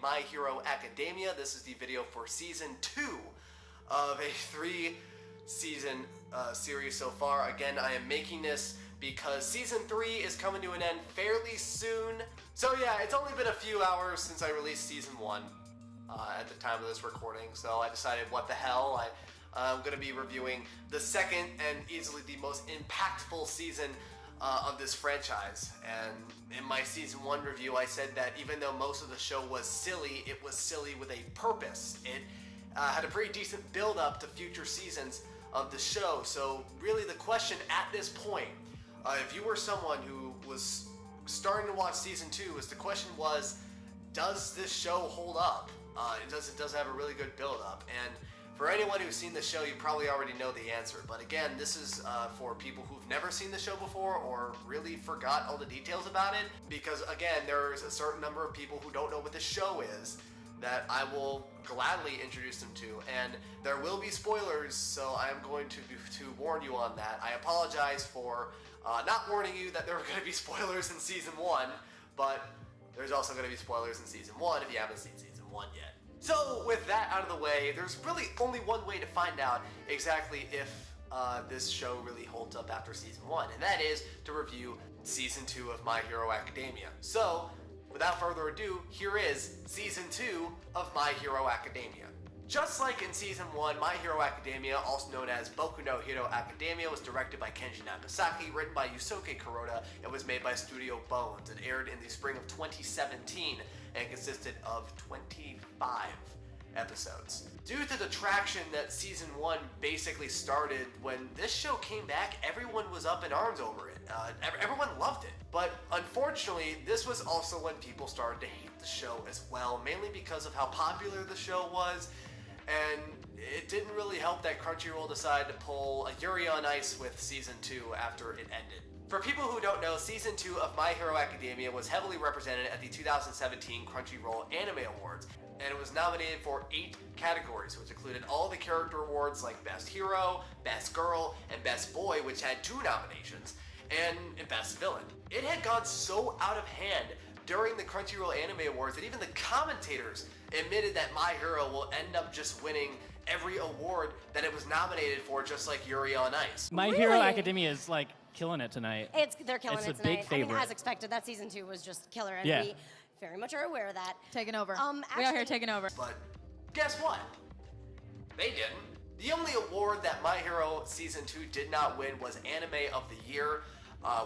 My Hero Academia. This is the video for Season 2 of a 3-season series so far. Again, I am making this because Season 3 is coming to an end fairly soon. So yeah, it's only been a few hours since I released Season 1 at the time of this recording, so I decided what the hell, I'm going to be reviewing the second and easily the most impactful season of this franchise. And in my Season 1 review, I said that even though most of the show was silly, it was silly with a purpose. It had a pretty decent build-up to future seasons of the show, so really the question at this point, if you were someone who was starting to watch Season 2, the question was, does this show hold up? It does have a really good build-up, and for anyone who's seen the show, you probably already know the answer. But again, this is for people who've never seen the show before or really forgot all the details about it, because again, there's a certain number of people who don't know what the show is that I will gladly introduce them to, and there will be spoilers, so I am going to warn you on that. I apologize for not warning you that there are going to be spoilers in Season 1, but there's also going to be spoilers in Season 1 if you haven't seen Season 1 yet. So with that out of the way, there's really only one way to find out exactly if this show really holds up after Season 1, and that is to review Season 2 of My Hero Academia. So, without further ado, here is Season 2 of My Hero Academia. Just like in Season 1, My Hero Academia, also known as Boku no Hero Academia, was directed by Kenji Nagasaki, written by Yosuke Kuroda, and was made by Studio Bones. It aired in the spring of 2017 and consisted of 25 episodes. Due to the traction that Season 1 basically started, when this show came back, everyone was up in arms over it. Everyone loved it. But unfortunately, this was also when people started to hate the show as well, mainly because of how popular the show was, and it didn't really help that Crunchyroll decided to pull a Yuri on Ice with Season 2 after it ended. For people who don't know, Season 2 of My Hero Academia was heavily represented at the 2017 Crunchyroll Anime Awards, and it was nominated for 8 categories, which included all the character awards like Best Hero, Best Girl, and Best Boy, which had 2 nominations, and Best Villain. It had gone so out of hand during the Crunchyroll Anime Awards that even the commentators admitted that My Hero will end up just winning every award that it was nominated for, just like Yuri on Ice. My Hero Academia is like killing it tonight. They're killing it tonight. It's a big favorite. I mean, as expected, that Season 2 was just killer, and yeah. we very much are aware of that. Taking over. Actually, we out here taking over. But guess what? They didn't. The only award that My Hero Season 2 did not win was Anime of the Year,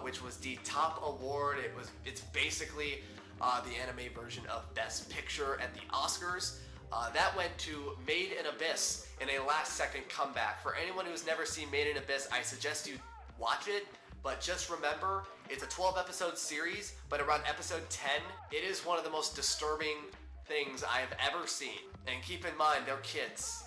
which was the top award. It's basically the anime version of Best Picture at the Oscars. That went to Made in Abyss in a last-second comeback. For anyone who's never seen Made in Abyss, I suggest you watch it, but just remember, it's a 12-episode series, but around episode 10, it is one of the most disturbing things I have ever seen. And keep in mind, they're kids.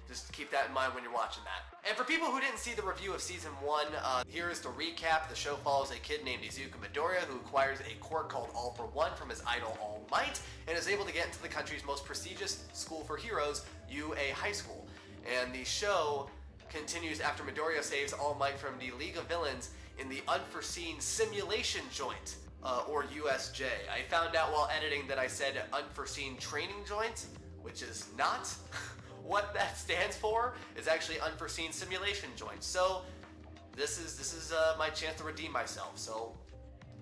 Just keep that in mind when you're watching that. And for people who didn't see the review of Season 1, here is the recap. The show follows a kid named Izuku Midoriya who acquires a quirk called All for One from his idol All Might, and is able to get into the country's most prestigious school for heroes, UA High School. And the show continues after Midoriya saves All Might from the League of Villains in the Unforeseen Simulation Joint, or USJ. I found out while editing that I said Unforeseen Training Joint, which is not what that stands for. Is actually Unforeseen Simulation Joint. So this is my chance to redeem myself, so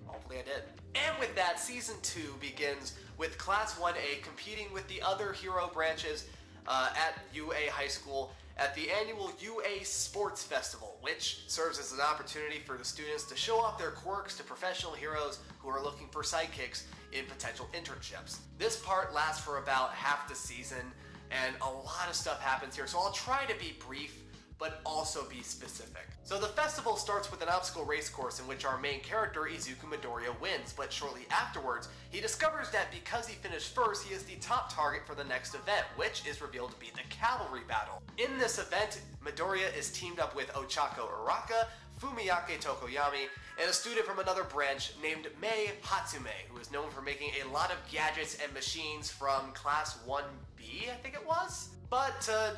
hopefully I did. And with that, Season 2 begins with Class 1A competing with the other hero branches at UA High School at the annual UA Sports Festival, which serves as an opportunity for the students to show off their quirks to professional heroes who are looking for sidekicks in potential internships. This part lasts for about half the season, and a lot of stuff happens here, so I'll try to be brief, but also be specific. So the festival starts with an obstacle race course in which our main character, Izuku Midoriya, wins, but shortly afterwards, he discovers that because he finished first, he is the top target for the next event, which is revealed to be the cavalry battle. In this event, Midoriya is teamed up with Ochako Uraraka, Fumiyake Tokoyami, and a student from another branch named Mei Hatsume, who is known for making a lot of gadgets and machines from Class 1B, I think it was? But to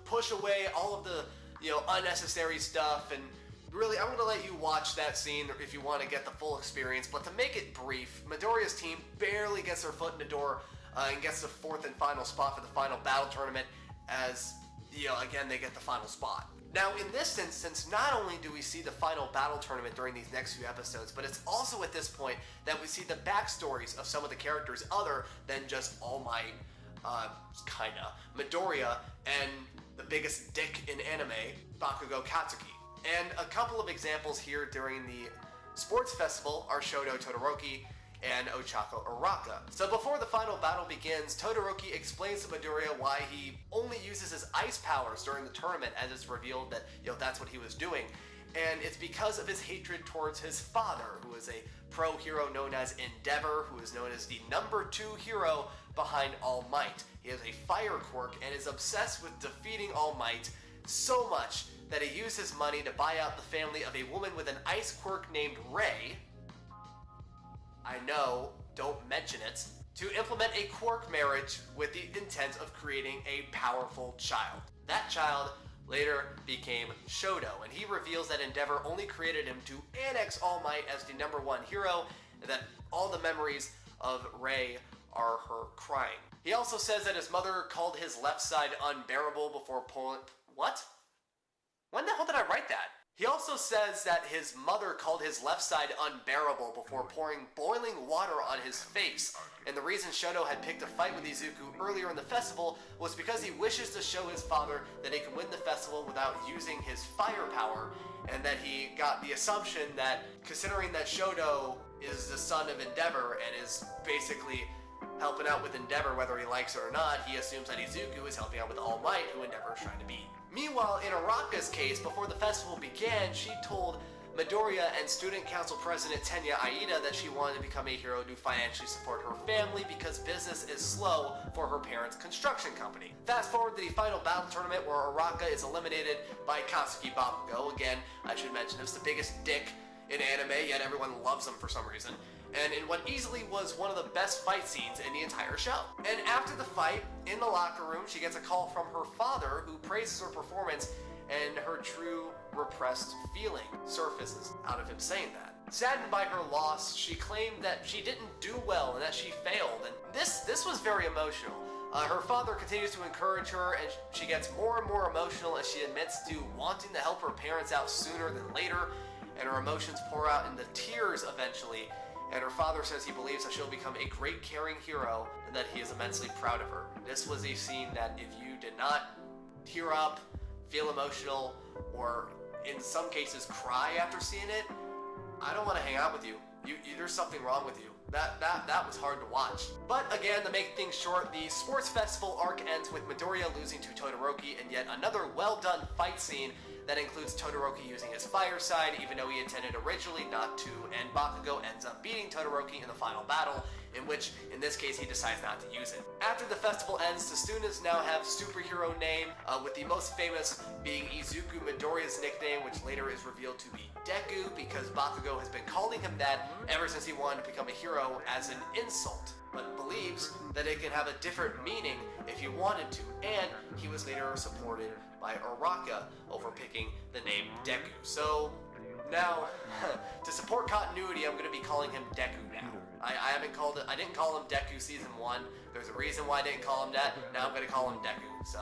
push away all of the, unnecessary stuff and Really, I'm going to let you watch that scene if you want to get the full experience, but to make it brief, Midoriya's team barely gets their foot in the door and gets the fourth and final spot for the final battle tournament as, again, they get the final spot. Now, in this instance, not only do we see the final battle tournament during these next few episodes, but it's also at this point that we see the backstories of some of the characters other than just All Might, kinda, Midoriya, and the biggest dick in anime, Bakugo Katsuki. And a couple of examples here during the sports festival are Shoto Todoroki and Ochako Uraraka. So before the final battle begins, Todoroki explains to Midoriya why he only uses his ice powers during the tournament, as it's revealed that, that's what he was doing. And it's because of his hatred towards his father, who is a pro hero known as Endeavor, who is known as the #2 hero behind All Might. He has a fire quirk and is obsessed with defeating All Might so much that he used his money to buy out the family of a woman with an ice quirk named Rei. I know, don't mention it. To implement a quirk marriage with the intent of creating a powerful child. That child later became Shoto, and he reveals that Endeavor only created him to annex All Might as the #1 hero, and that all the memories of Rei are her crying. He also says that his mother called his left side unbearable before pulling... What? When the hell did I write that? He also says that his mother called his left side unbearable before pouring boiling water on his face, and the reason Shoto had picked a fight with Izuku earlier in the festival was because he wishes to show his father that he can win the festival without using his fire power, and that he got the assumption that, considering that Shoto is the son of Endeavor and is basically helping out with Endeavor whether he likes it or not, he assumes that Izuku is helping out with All Might, who Endeavor is trying to beat. Meanwhile, in Uraraka's case, before the festival began, she told Midoriya and Student Council President Tenya Aida that she wanted to become a hero to financially support her family because business is slow for her parents' construction company. Fast forward to the final battle tournament where Uraraka is eliminated by Katsuki Bakugo. Again, I should mention, it's the biggest dick in anime, yet everyone loves him for some reason. And in what easily was one of the best fight scenes in the entire show. And after the fight, in the locker room, she gets a call from her father who praises her performance, and her true repressed feeling surfaces out of him saying that. Saddened by her loss, she claimed that she didn't do well and that she failed, and this was very emotional. Her father continues to encourage her, and she gets more and more emotional as she admits to wanting to help her parents out sooner than later, and her emotions pour out into tears eventually. And her father says he believes that she'll become a great caring hero and that he is immensely proud of her. This was a scene that if you did not tear up, feel emotional, or in some cases cry after seeing it, I don't want to hang out with you. There's something wrong with you. That was hard to watch. But again, to make things short, the sports festival arc ends with Midoriya losing to Todoroki and yet another well-done fight scene that includes Todoroki using his fire side, even though he intended originally not to, and Bakugo ends up beating Todoroki in the final battle, in which, in this case, he decides not to use it. After the festival ends, the students now have superhero name, with the most famous being Izuku Midoriya's nickname, which later is revealed to be Deku, because Bakugo has been calling him that ever since he wanted to become a hero as an insult, but believes that it can have a different meaning if you wanted to, and he was later supported by Uraraka over picking the name Deku. So now, to support continuity, I'm going to be calling him Deku now. I didn't call him Deku Season 1. There's a reason why I didn't call him that. Now I'm going to call him Deku, so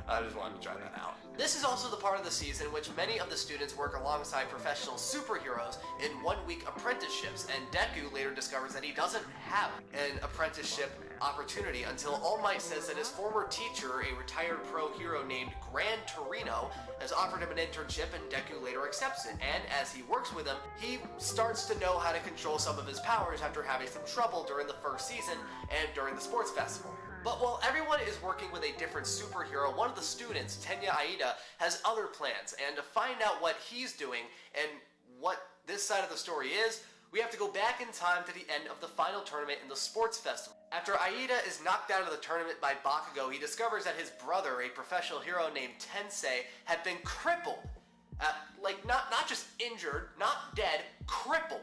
I just wanted to try that out. This is also the part of the season in which many of the students work alongside professional superheroes in one-week apprenticeships, and Deku later discovers that he doesn't have an apprenticeship opportunity until All Might says that his former teacher, a retired pro hero named Gran Torino, has offered him an internship, and Deku later accepts it. And as he works with him, he starts to know how to control some of his powers after having some trouble during the first season and during the sports festival. But while everyone is working with a different superhero, one of the students, Tenya Aida, has other plans, and to find out what he's doing and what this side of the story is, we have to go back in time to the end of the final tournament in the sports festival. After Aida is knocked out of the tournament by Bakugo, he discovers that his brother, a professional hero named Tensei, had been crippled. Not just injured, not dead, crippled,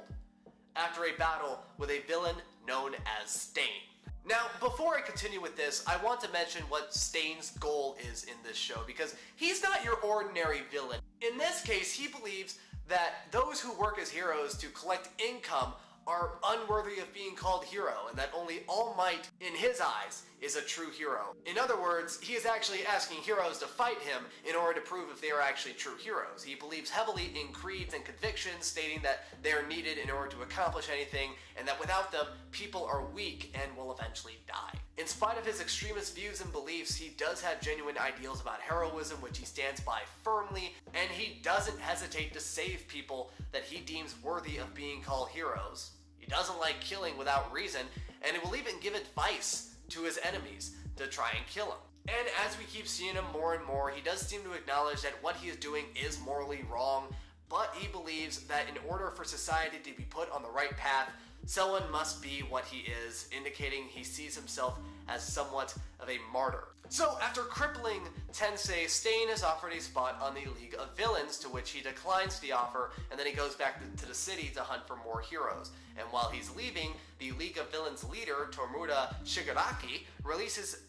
after a battle with a villain known as Stain. Now, before I continue with this, I want to mention what Stain's goal is in this show, because he's not your ordinary villain. In this case, he believes that those who work as heroes to collect income are unworthy of being called hero, and that only All Might, in his eyes, is a true hero. In other words, he is actually asking heroes to fight him in order to prove if they are actually true heroes. He believes heavily in creeds and convictions, stating that they are needed in order to accomplish anything, and that without them, people are weak and will eventually die. In spite of his extremist views and beliefs, he does have genuine ideals about heroism, which he stands by firmly, and he doesn't hesitate to save people that he deems worthy of being called heroes. He doesn't like killing without reason, and he will even give advice to his enemies to try and kill him. And as we keep seeing him more and more, he does seem to acknowledge that what he is doing is morally wrong, but he believes that in order for society to be put on the right path, someone must be what he is, indicating he sees himself as somewhat of a martyr. So, after crippling Tensei, Stain is offered a spot on the League of Villains, to which he declines the offer, and then he goes back to the city to hunt for more heroes. And while he's leaving, the League of Villains leader, Tomoda Shigaraki, releases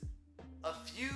a few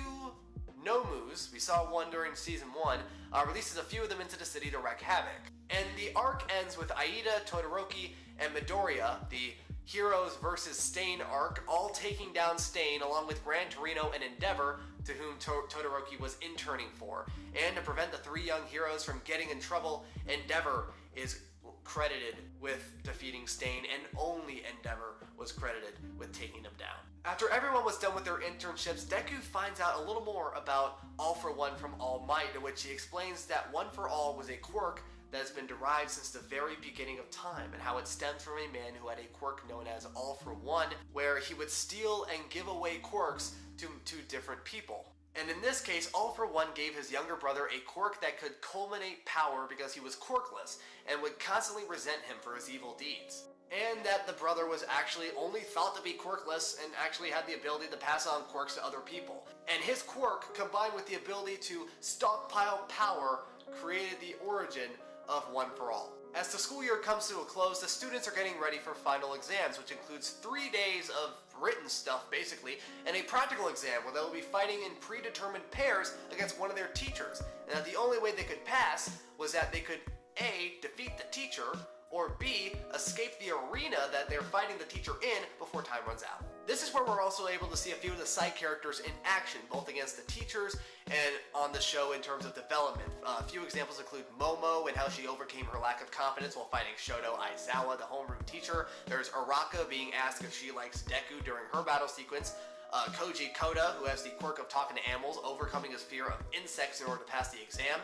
Nomus, we saw one during Season 1, releases a few of them into the city to wreak havoc. And the arc ends with Aida, Todoroki, and Midoriya, the Heroes vs. Stain arc, all taking down Stain along with Gran Torino and Endeavor, to whom Todoroki was interning for. And to prevent the three young heroes from getting in trouble, Endeavor is credited with defeating Stain, and only Endeavor was credited with taking him down. After everyone was done with their internships, Deku finds out a little more about All for One from All Might, in which he explains that One for All was a quirk that has been derived since the very beginning of time, and how it stems from a man who had a quirk known as All for One, where he would steal and give away quirks to different people. And in this case, All for One gave his younger brother a quirk that could culminate power because he was quirkless, and would constantly resent him for his evil deeds. And that the brother was actually only thought to be quirkless and actually had the ability to pass on quirks to other people. And his quirk, combined with the ability to stockpile power, created the origin of One for All. As the school year comes to a close, the students are getting ready for final exams, which includes 3 days of written stuff, basically, and a practical exam where they will be fighting in predetermined pairs against one of their teachers, and that the only way they could pass was that they could A, defeat the teacher, or B, escape the arena that they're fighting the teacher in before time runs out. This is where we're also able to see a few of the side characters in action, both against the teachers and on the show in terms of development. A few examples include Momo and how she overcame her lack of confidence while fighting Shoto Aizawa, the homeroom teacher. There's Uraraka being asked if she likes Deku during her battle sequence. Koji Koda, who has the quirk of talking to animals, overcoming his fear of insects in order to pass the exam.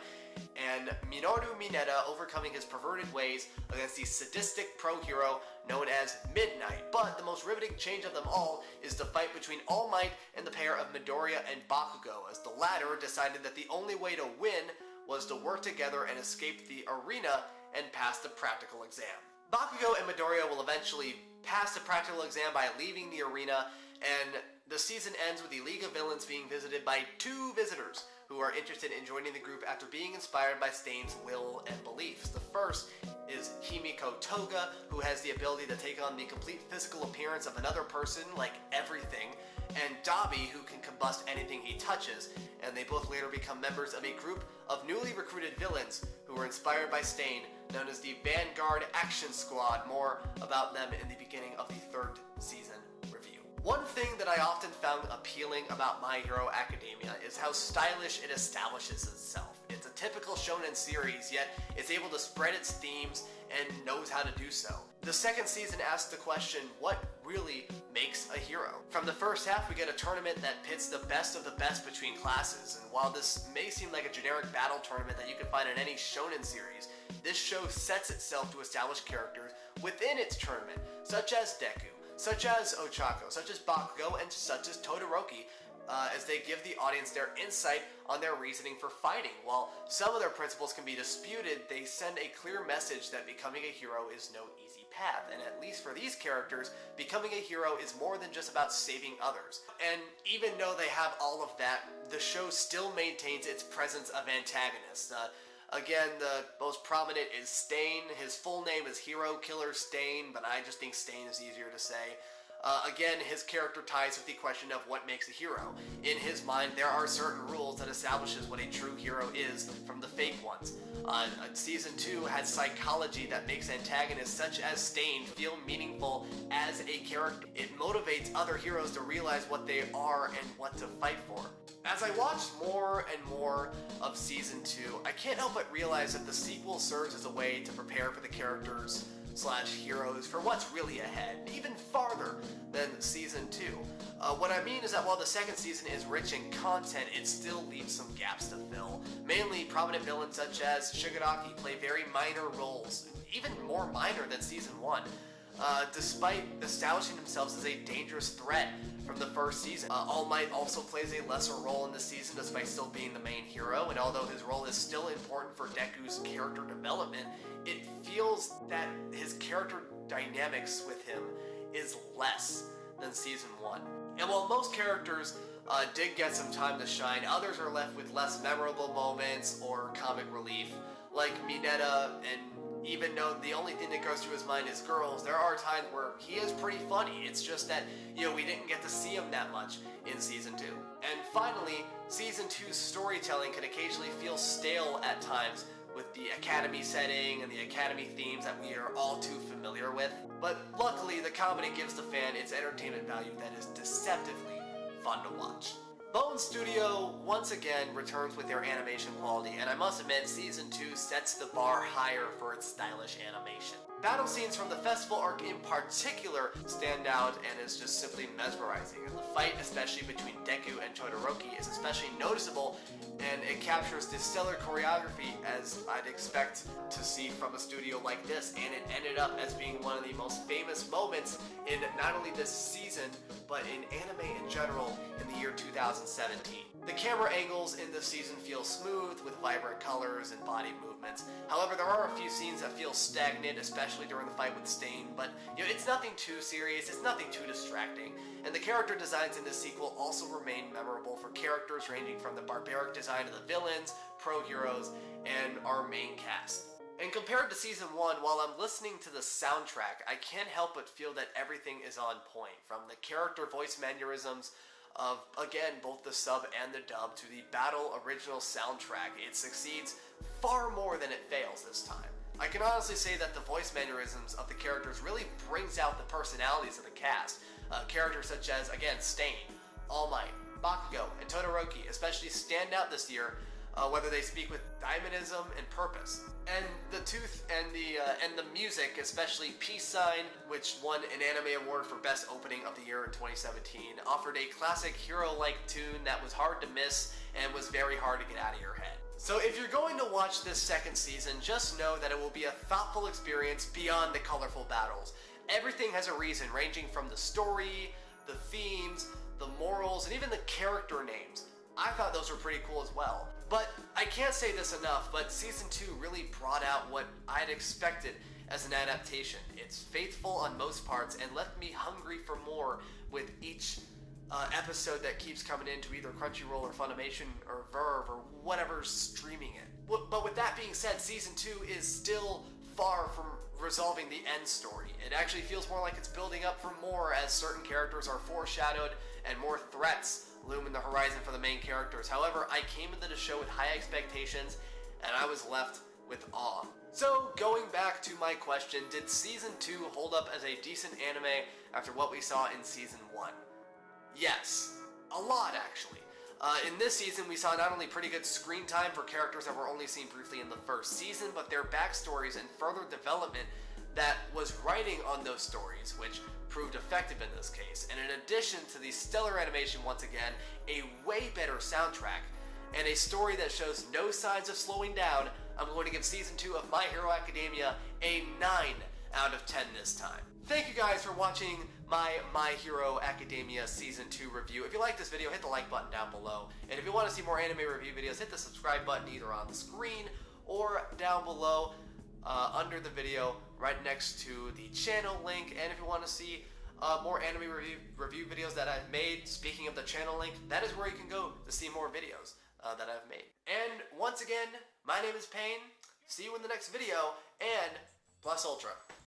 And Minoru Mineta overcoming his perverted ways against the sadistic pro-hero known as Midnight. But the most riveting change of them all is the fight between All Might and the pair of Midoriya and Bakugo, as the latter decided that the only way to win was to work together and escape the arena and pass the practical exam. Bakugo and Midoriya will eventually pass the practical exam by leaving the arena, and the season ends with the League of Villains being visited by 2 visitors who are interested in joining the group after being inspired by Stain's will and beliefs. The first is Himiko Toga, who has the ability to take on the complete physical appearance of another person, like everything, and Dabi, who can combust anything he touches, and they both later become members of a group of newly recruited villains who were inspired by Stain, known as the Vanguard Action Squad. More about them in the beginning of the 3rd season review. One thing that I often found appealing about My Hero Academia is how stylish it establishes itself. It's a typical shonen series, yet it's able to spread its themes and knows how to do so. The 2nd season asks the question, what really makes a hero? From the first half, we get a tournament that pits the best of the best between classes, and while this may seem like a generic battle tournament that you can find in any shonen series, this show sets itself to establish characters within its tournament, such as Deku, such as Ochako, such as Bakugo, and such as Todoroki, as they give the audience their insight on their reasoning for fighting. While some of their principles can be disputed, they send a clear message that becoming a hero is no easy path, and at least for these characters, becoming a hero is more than just about saving others. And even though they have all of that, the show still maintains its presence of antagonists. Again, the most prominent is Stain. His full name is Hero Killer Stain, but I just think Stain is easier to say. Again, his character ties with the question of what makes a hero. In his mind, there are certain rules that establishes what a true hero is from the fake ones. Season 2 has psychology that makes antagonists such as Stain feel meaningful as a character. It motivates other heroes to realize what they are and what to fight for. As I watched more and more of Season 2, I can't help but realize that the sequel serves as a way to prepare for the characters / heroes for what's really ahead, even farther than Season 2. What I mean is that while the second season is rich in content, it still leaves some gaps to fill. Mainly, prominent villains such as Shigaraki play very minor roles, even more minor than Season 1. Despite establishing themselves as a dangerous threat from the first season. All Might also plays a lesser role in this season despite still being the main hero, and although his role is still important for Deku's character development, it feels that his character dynamics with him is less than Season 1. And while most characters did get some time to shine, others are left with less memorable moments or comic relief, like Mineta. And even though the only thing that goes through his mind is girls, there are times where he is pretty funny. It's just that, we didn't get to see him that much in Season 2. And finally, Season 2's storytelling can occasionally feel stale at times with the Academy setting and the Academy themes that we are all too familiar with. But luckily, the comedy gives the fan its entertainment value that is deceptively fun to watch. Bone Studio once again returns with their animation quality, and I must admit, Season 2 sets the bar higher for its stylish animation. Battle scenes from the festival arc in particular stand out and is just simply mesmerizing, and the fight, especially between Deku and Todoroki, is especially noticeable, and it captures the stellar choreography as I'd expect to see from a studio like this, and it ended up as being one of the most famous moments in not only this season, but in anime in general in the year 2017. The camera angles in this season feel smooth, with vibrant colors and body movements. However, there are a few scenes that feel stagnant, especially during the fight with Stain, but it's nothing too serious, it's nothing too distracting. And the character designs in this sequel also remain memorable for characters ranging from the barbaric design of the villains, pro-heroes, and our main cast. And compared to Season 1, while I'm listening to the soundtrack, I can't help but feel that everything is on point, from the character voice mannerisms of, again, both the sub and the dub, to the battle original soundtrack. It succeeds far more than it fails this time. I can honestly say that the voice mannerisms of the characters really brings out the personalities of the cast. Characters such as, again, Stain, All Might, Bakugo, and Todoroki especially stand out this year, whether they speak with dynamism and purpose. And the tooth and the music, especially Peace Sign, which won an Anime Award for Best Opening of the Year in 2017, offered a classic hero-like tune that was hard to miss and was very hard to get out of your head. So if you're going to watch this second season, just know that it will be a thoughtful experience beyond the colorful battles. Everything has a reason, ranging from the story, the themes, the morals, and even the character names. I thought those were pretty cool as well. But I can't say this enough, but Season 2 really brought out what I'd expected as an adaptation. It's faithful on most parts and left me hungry for more with each episode that keeps coming into either Crunchyroll or Funimation or Verve or whatever's streaming it. But with that being said, Season 2 is still far from resolving the end story. It actually feels more like it's building up for more as certain characters are foreshadowed and more threats loom in the horizon for the main characters. However, I came into the show with high expectations and I was left with awe. So, going back to my question, did Season 2 hold up as a decent anime after what we saw in Season 1? Yes. A lot, actually. In this season, we saw not only pretty good screen time for characters that were only seen briefly in the first season, but their backstories and further development that was writing on those stories, which proved effective in this case. And in addition to the stellar animation once again, a way better soundtrack, and a story that shows no signs of slowing down, I'm going to give Season 2 of My Hero Academia a 9 out of 10 this time. Thank you guys for watching My Hero Academia Season 2 review. If you like this video, hit the like button down below. And if you want to see more anime review videos, hit the subscribe button either on the screen or down below under the video right next to the channel link. And if you want to see more anime review videos that I've made, speaking of the channel link, that is where you can go to see more videos that I've made. And once again, my name is Payne. See you in the next video, and plus ultra.